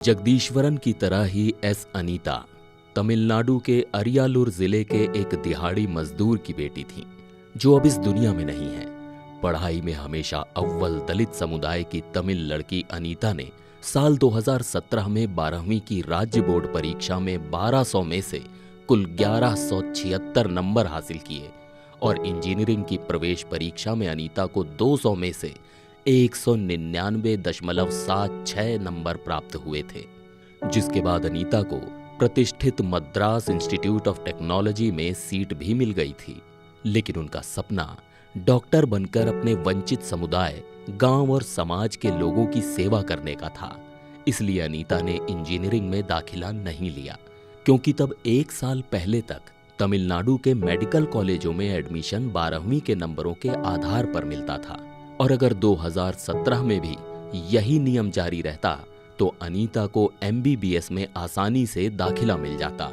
जगदीश्वरन की तरह ही एस अनीता तमिलनाडु के अरियालूर जिले के एक दिहाड़ी मजदूर की बेटी थी, जो अब इस दुनिया में नहीं है। पढ़ाई में हमेशा अव्वल दलित समुदाय की तमिल लड़की अनीता ने साल 2017 में 12वीं की राज्य बोर्ड परीक्षा में 1200 में से कुल 1176 नंबर हासिल किए और इंजीनियरिंग की प्रवेश परीक्षा में अनीता को 200 में से 199.76 नंबर प्राप्त हुए थे, जिसके बाद अनीता को प्रतिष्ठित मद्रास इंस्टीट्यूट ऑफ टेक्नोलॉजी में सीट भी मिल गई थी। लेकिन उनका सपना डॉक्टर बनकर अपने वंचित समुदाय, गांव और समाज के लोगों की सेवा करने का था। इसलिए अनीता ने इंजीनियरिंग में दाखिला नहीं लिया, क्योंकि तब एक साल पहले तक तमिलनाडु के मेडिकल कॉलेजों में एडमिशन 12वीं के नंबरों के आधार पर मिलता था, और अगर 2017 में भी यही नियम जारी रहता तो अनीता को MBBS में आसानी से दाखिला मिल जाता।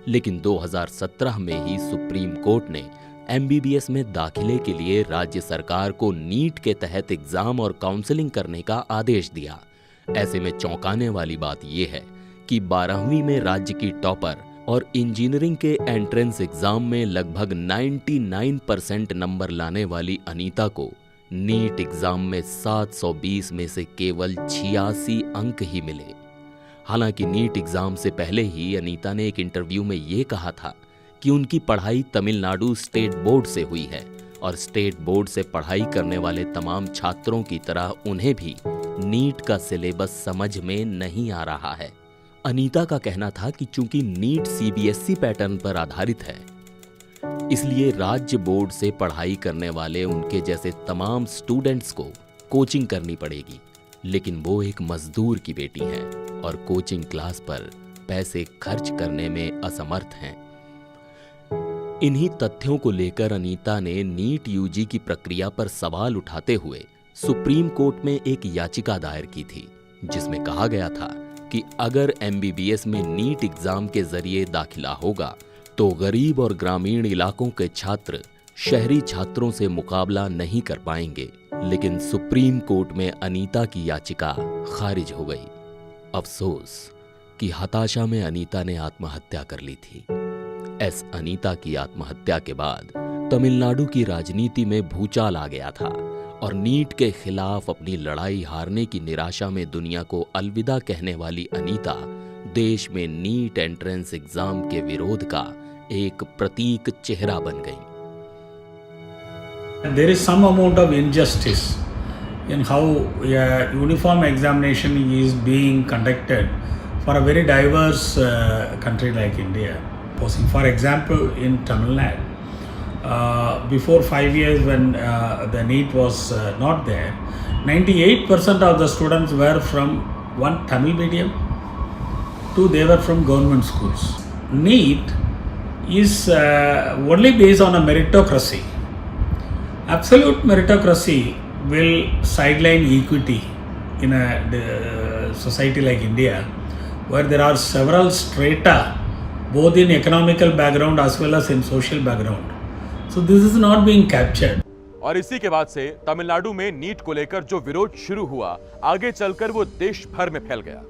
लेकिन 2017 में ही सुप्रीम कोर्ट ने MBBS में दाखिले के लिए राज्य सरकार को नीट के तहत एग्जाम और काउंसलिंग करने का आदेश दिया। ऐसे में चौंकाने वाली बात यह है कि 12वीं में राज्य की टॉपर और इंजीनियरिंग के एंट्रेंस एग्जाम में लगभग 99% नंबर लाने वाली अनीता को नीट एग्जाम में 720 में से केवल 86 अंक ही मिले। हालांकि नीट एग्जाम से पहले ही अनीता ने एक इंटरव्यू में ये कहा था कि उनकी पढ़ाई तमिलनाडु स्टेट बोर्ड से हुई है और स्टेट बोर्ड से पढ़ाई करने वाले तमाम छात्रों की तरह उन्हें भी नीट का सिलेबस समझ में नहीं आ रहा है। अनीता का कहना था कि चूंकि नीट CBSE पैटर्न पर आधारित है, इसलिए राज्य बोर्ड से पढ़ाई करने वाले उनके जैसे तमाम स्टूडेंट्स को कोचिंग करनी पड़ेगी। लेकिन वो एक मजदूर की बेटी हैं और कोचिंग क्लास पर पैसे खर्च करने में असमर्थ हैं। इन्हीं तथ्यों को लेकर अनीता ने नीट UG की प्रक्रिया पर सवाल उठाते हुए सुप्रीम कोर्ट में एक याचिका दायर की थी, जिसमें कहा गया था कि अगर MBBS में नीट एग्जाम के जरिए दाखिला होगा तो गरीब और ग्रामीण इलाकों के छात्र शहरी छात्रों से मुकाबला नहीं कर पाएंगे। लेकिन सुप्रीम कोर्ट में अनीता की याचिका खारिज हो गई। अफसोस कि हताशा में अनीता ने आत्महत्या कर ली थी। एस अनीता की आत्महत्या के बाद तमिलनाडु की राजनीति में भूचाल आ गया था और नीट के खिलाफ अपनी लड़ाई हारने की निराशा में दुनिया को अलविदा कहने वाली अनीता देश में नीट एंट्रेंस एग्जाम के विरोध का एक प्रतीक चेहरा बन गई। There is some amount of injustice in how a uniform examination is being conducted for a very diverse country like India. For example, in Tamil Nadu, before 5 years when the NEET was not there, 98% of the students were from one Tamil medium, two they were from government schools. NEET is only based on a meritocracy. Absolute meritocracy will sideline equity in a society like India, where there are several strata, both in economical background as well as in social background. So this is not being captured. और इसी के बाद से तमिलनाडु में NEET को लेकर जो विरोध शुरू हुआ, आगे चलकर वो देश भर में फैल गया।